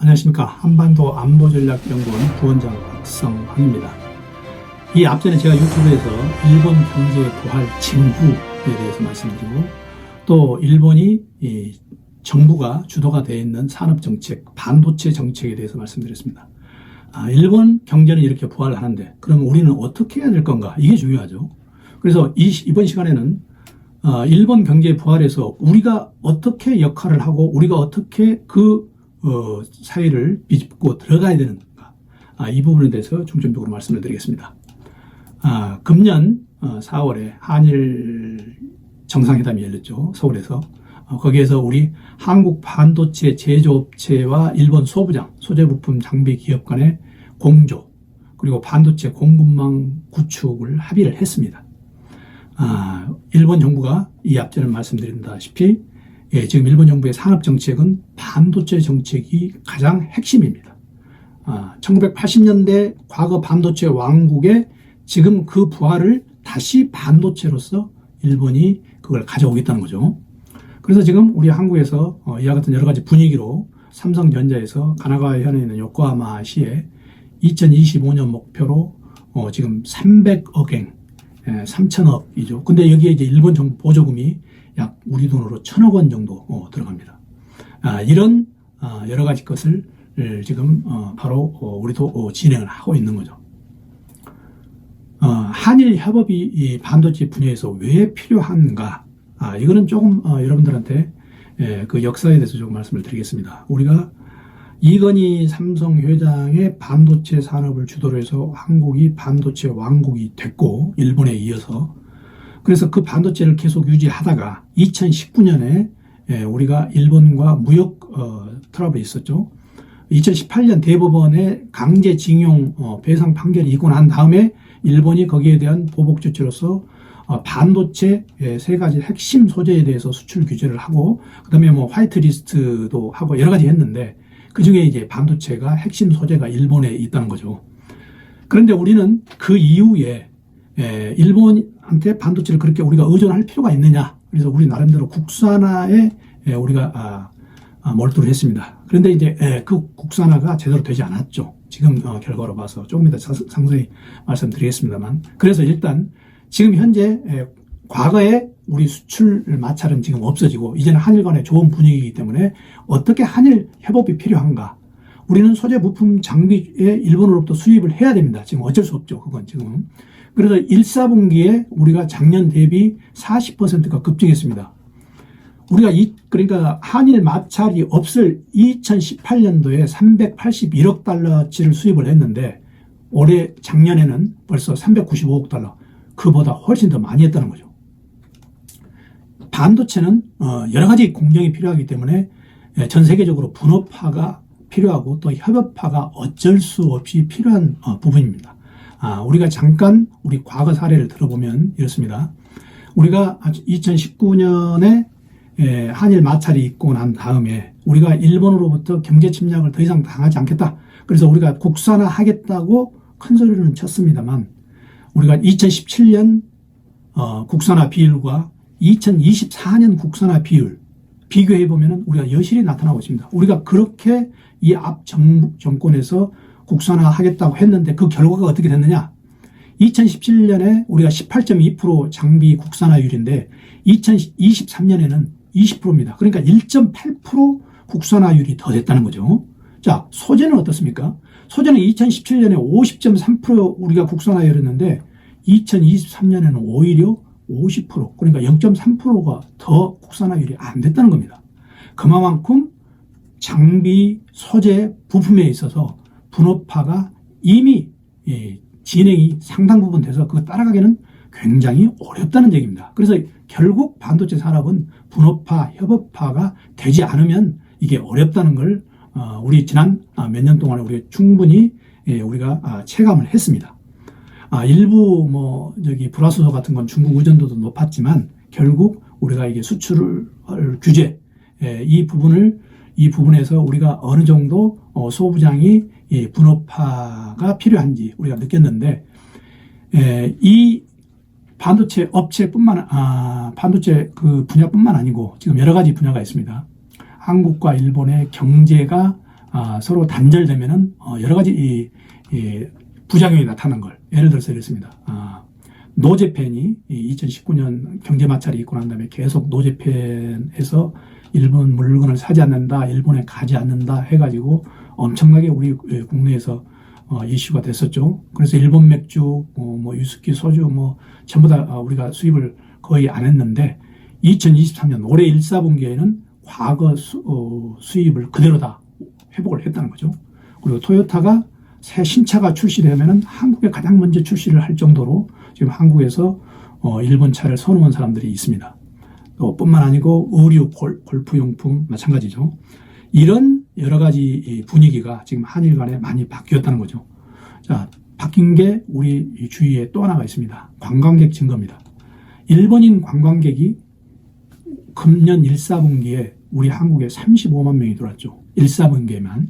안녕하십니까. 한반도 안보전략연구원 부원장 박성황입니다. 이 앞전에 제가 유튜브에서 일본 경제 부활 징후에 대해서 말씀드리고, 또 일본이 정부가 주도가 되어 있는 산업정책, 반도체 정책에 대해서 말씀드렸습니다. 일본 경제는 이렇게 부활하는데 그럼 우리는 어떻게 해야 될 건가? 이게 중요하죠. 그래서 이번 시간에는 일본 경제 부활에서 우리가 어떻게 역할을 하고 우리가 어떻게 그 사회를 비집고 들어가야 되는가, 이 부분에 대해서 중점적으로 말씀을 드리겠습니다. 금년 4월에 한일 정상회담이 열렸죠. 서울에서. 거기에서 우리 한국 반도체 제조업체와 일본 소부장, 소재부품 장비 기업 간의 공조, 그리고 반도체 공급망 구축을 합의를 했습니다. 일본 정부가 이 앞전에 말씀드린다시피 지금 일본 정부의 산업 정책은 반도체 정책이 가장 핵심입니다. 1980년대 과거 반도체 왕국의 지금 그 부활을 다시 반도체로서 일본이 그걸 가져오겠다는 거죠. 그래서 지금 우리 한국에서 이와 같은 여러 가지 분위기로 삼성전자에서 가나가와 현에 있는 요코하마시에 2025년 목표로 지금 300억엔, 3천억이죠. 근데 여기에 이제 일본 정부 보조금이 약 우리 돈으로 1,000억 원 정도 들어갑니다. 이런 여러 가지 것을 지금 바로 우리도 진행을 하고 있는 거죠. 한일 협업이 이 반도체 분야에서 왜 필요한가? 이거는 조금 여러분들한테 그 역사에 대해서 조금 말씀을 드리겠습니다. 우리가 이건희 삼성 회장의 반도체 산업을 주도로 해서 한국이 반도체 왕국이 됐고, 일본에 이어서. 그래서 그 반도체를 계속 유지하다가 2019년에 우리가 일본과 무역 트러블이 있었죠. 2018년 대법원의 강제징용 배상 판결이 있고 난 다음에 일본이 거기에 대한 보복 조치로서 반도체 세 가지 핵심 소재에 대해서 수출 규제를 하고, 그다음에 뭐 화이트리스트도 하고 여러 가지 했는데, 그 중에 이제 반도체가 핵심 소재가 일본에 있다는 거죠. 그런데 우리는 그 이후에 일본한테 반도체를 그렇게 우리가 의존할 필요가 있느냐? 그래서 우리 나름대로 국산화에 우리가 몰두를 했습니다. 그런데 이제 그 국산화가 제대로 되지 않았죠. 지금 결과로 봐서 조금 이따 상세히 말씀드리겠습니다만, 그래서 일단 지금 현재 과거에 우리 수출 마찰은 지금 없어지고 이제는 한일 간의 좋은 분위기이기 때문에 어떻게 한일 협업이 필요한가? 우리는 소재 부품 장비에 일본으로부터 수입을 해야 됩니다. 지금 어쩔 수 없죠. 그건 지금. 그래서 1, 4분기에 우리가 작년 대비 40%가 급증했습니다. 우리가 그러니까 한일 마찰이 없을 2018년도에 381억 달러치를 수입을 했는데 올해 작년에는 벌써 395억 달러, 그보다 훨씬 더 많이 했다는 거죠. 반도체는 여러 가지 공정이 필요하기 때문에 전 세계적으로 분업화가 필요하고 또 협업화가 어쩔 수 없이 필요한 부분입니다. 우리가 잠깐 우리 과거 사례를 들어보면 이렇습니다. 우리가 2019년에 한일 마찰이 있고 난 다음에 우리가 일본으로부터 경제 침략을 더 이상 당하지 않겠다. 그래서 우리가 국산화 하겠다고 큰 소리는 쳤습니다만, 우리가 2017년 국산화 비율과 2024년 국산화 비율 비교해 보면 우리가 여실히 나타나고 있습니다. 우리가 그렇게 이 앞 정권에서 국산화 하겠다고 했는데 그 결과가 어떻게 됐느냐? 2017년에 우리가 18.2% 장비 국산화율인데 2023년에는 20%입니다. 그러니까 1.8% 국산화율이 더 됐다는 거죠. 자, 소재는 어떻습니까? 소재는 2017년에 50.3% 우리가 국산화율이었는데 2023년에는 오히려 50%, 그러니까 0.3%가 더 국산화율이 안 됐다는 겁니다. 그만큼 장비, 소재, 부품에 있어서 분업화가 이미 진행이 상당 부분 돼서 그거 따라가기는 굉장히 어렵다는 얘기입니다. 그래서 결국 반도체 산업은 분업화, 협업화가 되지 않으면 이게 어렵다는 걸 우리 지난 몇 년 동안에 우리가 충분히 우리가 체감을 했습니다. 일부 불화수소 같은 건 중국 의존도도 높았지만 결국 우리가 이게 수출 규제 이 부분에서 우리가 어느 정도 소부장이 분업화가 필요한지 우리가 느꼈는데, 이 반도체 반도체 그 분야뿐만 아니고 지금 여러 가지 분야가 있습니다. 한국과 일본의 경제가 서로 단절되면은 여러 가지 이 부작용이 나타나는 걸 예를 들어서 이렇습니다. 노재팬이 2019년 경제 마찰이 있고 난 다음에 계속 노재팬에서 일본 물건을 사지 않는다, 일본에 가지 않는다 해가지고 엄청나게 우리 국내에서 이슈가 됐었죠. 그래서 일본 맥주, 뭐 위스키, 소주 뭐 전부 다 우리가 수입을 거의 안 했는데 2023년 올해 1사분기에는 과거 수입을 그대로 다 회복을 했다는 거죠. 그리고 토요타가 새 신차가 출시되면은 한국에 가장 먼저 출시를 할 정도로 지금 한국에서 일본 차를 선호한 사람들이 있습니다. 또 뿐만 아니고 의류, 골프용품 마찬가지죠. 이런 여러 가지 분위기가 지금 한일 간에 많이 바뀌었다는 거죠. 자, 바뀐 게 우리 주위에 또 하나가 있습니다. 관광객 증가입니다. 일본인 관광객이 금년 1사분기에 우리 한국에 35만 명이 들어왔죠. 1사분기에만.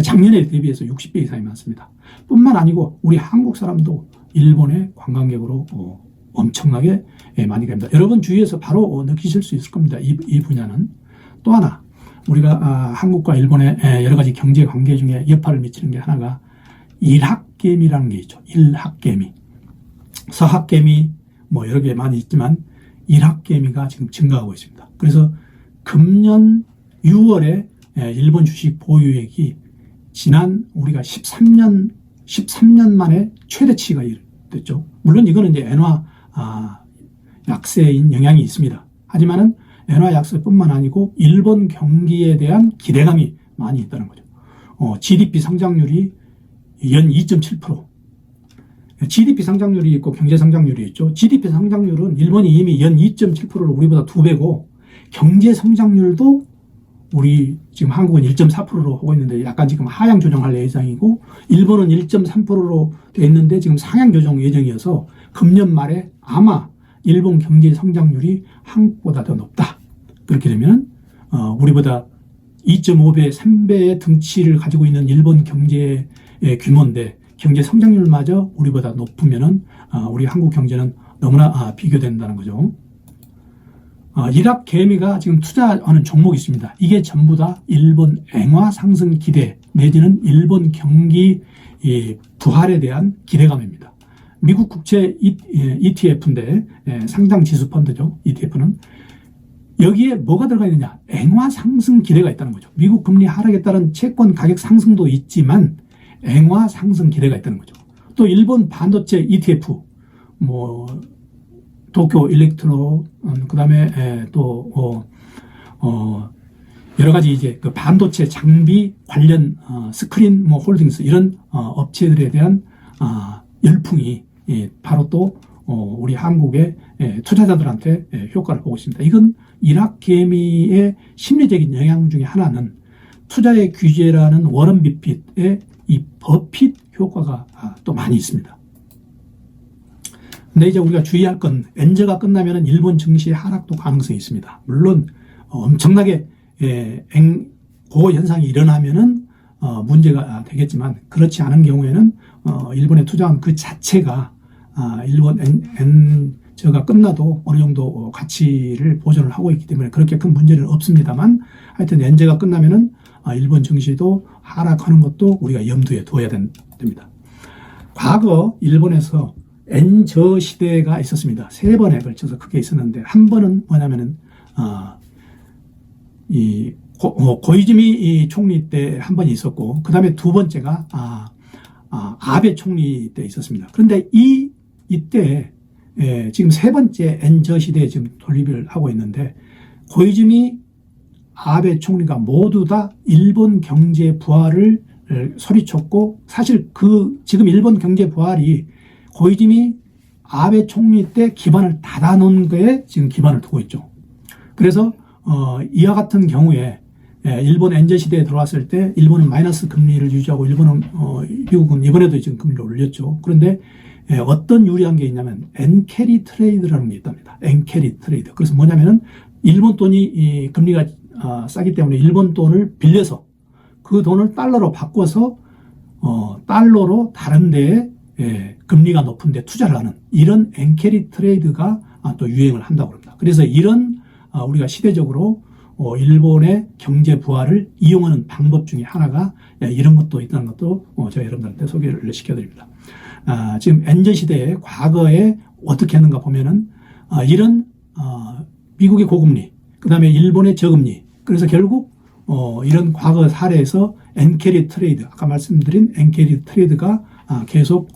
작년에 대비해서 60배 이상이 많습니다. 뿐만 아니고 우리 한국 사람도 일본의 관광객으로 엄청나게 많이 갑니다. 여러분 주위에서 바로 느끼실 수 있을 겁니다. 이 분야는. 또 하나, 우리가 한국과 일본의 여러 가지 경제 관계 중에 여파를 미치는 게 하나가 일학개미라는 게 있죠. 일학개미. 서학개미 뭐 여러 개 많이 있지만 일학개미가 지금 증가하고 있습니다. 그래서 금년 6월에 일본 주식 보유액이 지난 우리가 13년 만에 최대치가 됐죠. 물론 이거는 이제 엔화 약세인 영향이 있습니다. 하지만은 엔화 약세뿐만 아니고 일본 경기에 대한 기대감이 많이 있다는 거죠. GDP 성장률이 연 2.7%. GDP 성장률이 있고 경제 성장률이 있죠. GDP 성장률은 일본이 이미 연 2.7%로 우리보다 2배고 경제 성장률도 우리 지금 한국은 1.4%로 하고 있는데 약간 지금 하향 조정할 예정이고 일본은 1.3%로 돼 있는데 지금 상향 조정 예정이어서 금년 말에 아마 일본 경제 성장률이 한국보다 더 높다. 그렇게 되면 우리보다 2.5배, 3배의 등치를 가지고 있는 일본 경제의 규모인데 경제 성장률마저 우리보다 높으면은 우리 한국 경제는 너무나 비교된다는 거죠. 일학개미가 지금 투자하는 종목이 있습니다. 이게 전부 다 일본 엔화 상승 기대 내지는 일본 경기 부활에 대한 기대감입니다. 미국 국채 ETF인데 상장 지수 펀드죠. ETF는 여기에 뭐가 들어가 있느냐? 엔화 상승 기대가 있다는 거죠. 미국 금리 하락에 따른 채권 가격 상승도 있지만 엔화 상승 기대가 있다는 거죠. 또 일본 반도체 ETF 뭐 도쿄 일렉트로, 그 다음에 또, 여러 가지 이제 그 반도체 장비 관련, 스크린 뭐 홀딩스, 이런, 업체들에 대한, 열풍이, 바로 또, 우리 한국의 투자자들한테 효과를 보고 있습니다. 이건 일학개미의 심리적인 영향 중에 하나는 투자의 규제라는 워런 버핏의 이 버핏 효과가 또 많이 있습니다. 근데 이제 우리가 주의할 건 엔저가 끝나면은 일본 증시 하락도 가능성이 있습니다. 물론 엄청나게 고현상이 일어나면은 문제가 되겠지만 그렇지 않은 경우에는 일본에 투자한 그 자체가 일본 엔저가 끝나도 어느 정도 가치를 보존을 하고 있기 때문에 그렇게 큰 문제는 없습니다만 하여튼 엔저가 끝나면은 일본 증시도 하락하는 것도 우리가 염두에 둬야 됩니다. 과거 일본에서 엔저 시대가 있었습니다. 3번에 걸쳐서 크게 있었는데 한 번은 뭐냐면은 고이즈미 총리 때 한 번이 있었고 그 다음에 두 번째가 아베 총리 때 있었습니다. 그런데 이때 지금 3번째 엔저 시대에 지금 돌입을 하고 있는데 고이즈미 아베 총리가 모두 다 일본 경제 부활을 소리쳤고 사실 지금 일본 경제 부활이 고이즈미 아베 총리 때 기반을 닫아놓은 거에 지금 기반을 두고 있죠. 그래서 이와 같은 경우에 일본 엔저 시대에 들어왔을 때 일본은 마이너스 금리를 유지하고 미국은 이번에도 지금 금리를 올렸죠. 그런데 어떤 유리한 게 있냐면 엔캐리 트레이드라는 게 있답니다. 엔캐리 트레이드. 그래서 뭐냐면은 일본 돈이 금리가 싸기 때문에 일본 돈을 빌려서 그 돈을 달러로 바꿔서 달러로 다른 데에 금리가 높은 데 투자를 하는 이런 엔캐리 트레이드가 또 유행을 한다고 합니다. 그래서 이런 우리가 시대적으로 일본의 경제 부활을 이용하는 방법 중에 하나가 이런 것도 있다는 것도 제가 여러분들한테 소개를 시켜드립니다. 지금 엔저 시대의 과거에 어떻게 하는가 보면은 이런 미국의 고금리, 그 다음에 일본의 저금리, 그래서 결국 이런 과거 사례에서 엔캐리 트레이드, 아까 말씀드린 엔캐리 트레이드가 계속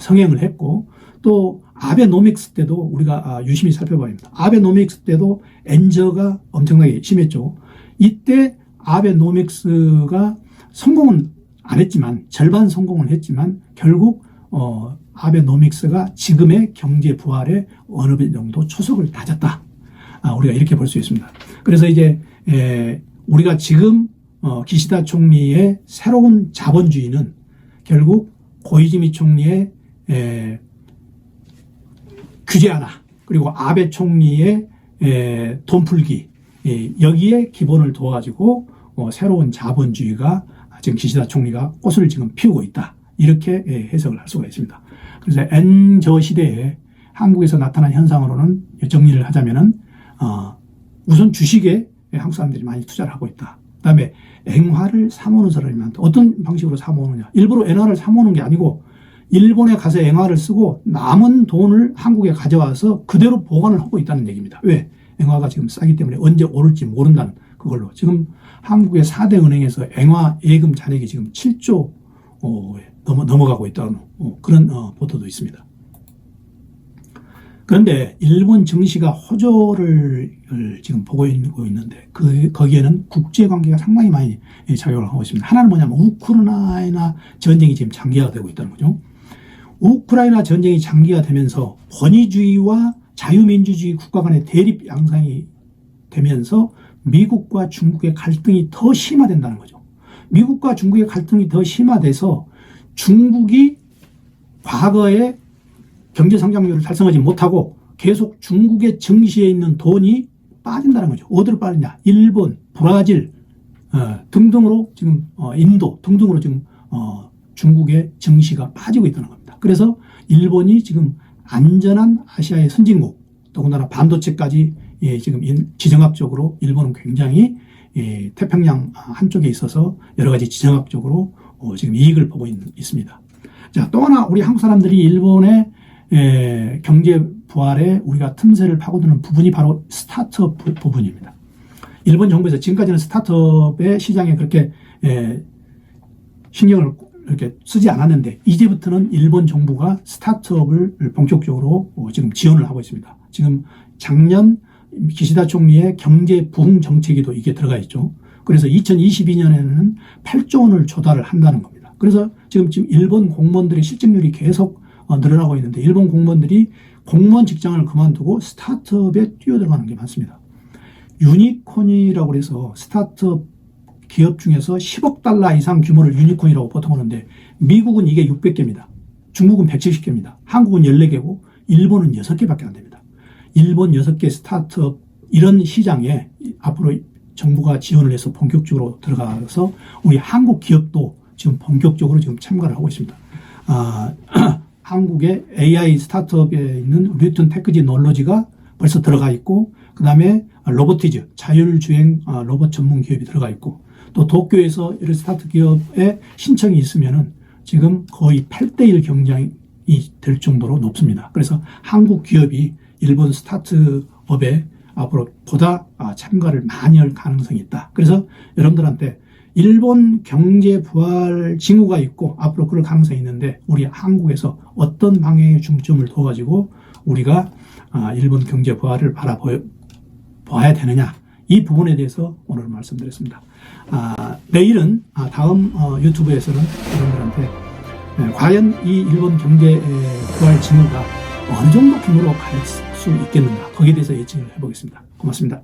성행을 했고, 또 아베노믹스 때도 우리가 유심히 살펴봐야 합니다. 아베노믹스 때도 엔저가 엄청나게 심했죠. 이때 아베노믹스가 성공은 안 했지만, 절반 성공을 했지만 결국 아베노믹스가 지금의 경제 부활에 어느 정도 초석을 다졌다. 우리가 이렇게 볼 수 있습니다. 그래서 이제 우리가 지금 기시다 총리의 새로운 자본주의는 결국 고이즈미 총리의 규제 하나, 그리고 아베 총리의 돈 풀기, 여기에 기본을 둬가지고 새로운 자본주의가 지금 기시다 총리가 꽃을 지금 피우고 있다. 이렇게 해석을 할 수가 있습니다. 그래서 엔저 시대에 한국에서 나타난 현상으로는 정리를 하자면은 우선 주식에 한국 사람들이 많이 투자를 하고 있다. 그다음에 엔화를 사모으는 사람이 많다. 어떤 방식으로 사모으느냐? 일부러 엔화를 사모으는 게 아니고 일본에 가서 엔화를 쓰고 남은 돈을 한국에 가져와서 그대로 보관을 하고 있다는 얘기입니다. 왜? 엔화가 지금 싸기 때문에 언제 오를지 모른다는 그걸로. 지금 한국의 4대 은행에서 엔화 예금 잔액이 지금 7조 넘어가고 있다는 그런 보도도 있습니다. 그런데 일본 증시가 호조를 지금 보고 있는데 거기에는 국제관계가 상당히 많이 작용을 하고 있습니다. 하나는 뭐냐면 우크라이나 전쟁이 지금 장기화되고 있다는 거죠. 우크라이나 전쟁이 장기화되면서 권위주의와 자유민주주의 국가 간의 대립 양상이 되면서 미국과 중국의 갈등이 더 심화된다는 거죠. 미국과 중국의 갈등이 더 심화돼서 중국이 과거에 경제 성장률을 달성하지 못하고 계속 중국의 증시에 있는 돈이 빠진다는 거죠. 어디로 빠지냐? 일본, 브라질 등등으로 지금 인도 등등으로 지금 중국의 증시가 빠지고 있다는 겁니다. 그래서 일본이 지금 안전한 아시아의 선진국, 더군다나 반도체까지 지금 지정학적으로 일본은 굉장히 태평양 한쪽에 있어서 여러 가지 지정학적으로 지금 이익을 보고 있습니다. 자, 또 하나 우리 한국 사람들이 일본의 경제 부활에 우리가 틈새를 파고드는 부분이 바로 스타트업 부분입니다. 일본 정부에서 지금까지는 스타트업의 시장에 그렇게 신경을 이렇게 쓰지 않았는데 이제부터는 일본 정부가 스타트업을 본격적으로 지금 지원을 하고 있습니다. 지금 작년 기시다 총리의 경제 부흥 정책에도 이게 들어가 있죠. 그래서 2022년에는 8조 원을 조달을 한다는 겁니다. 그래서 지금 일본 공무원들의 실직률이 계속 늘어나고 있는데 일본 공무원들이 공무원 직장을 그만두고 스타트업에 뛰어들어가는 게 많습니다. 유니콘이라고 해서 스타트업 기업 중에서 10억 달러 이상 규모를 유니콘이라고 보통 하는데 미국은 이게 600개입니다. 중국은 170개입니다. 한국은 14개고 일본은 6개밖에 안 됩니다. 일본 6개 스타트업 이런 시장에 앞으로 정부가 지원을 해서 본격적으로 들어가서 우리 한국 기업도 지금 본격적으로 지금 참가를 하고 있습니다. 한국의 AI 스타트업에 있는 리튼 테크노로지가 벌써 들어가 있고 그 다음에 로보티즈 자율주행 로봇 전문 기업이 들어가 있고 또 도쿄에서 이런 스타트 기업에 신청이 있으면은 지금 거의 8대1 경쟁이 될 정도로 높습니다. 그래서 한국 기업이 일본 스타트업에 앞으로 보다 참가를 많이 할 가능성이 있다. 그래서 여러분들한테 일본 경제 부활 징후가 있고 앞으로 그럴 가능성이 있는데 우리 한국에서 어떤 방향에 중점을 둬가지고 우리가 일본 경제 부활을 바라봐야 되느냐 이 부분에 대해서 오늘 말씀드렸습니다. 내일은 다음 유튜브에서는 여러분들한테 과연 이 일본 경제 부활 징후가 어느 정도 규모로 갈 수 있겠는가 거기에 대해서 예측을 해보겠습니다. 고맙습니다.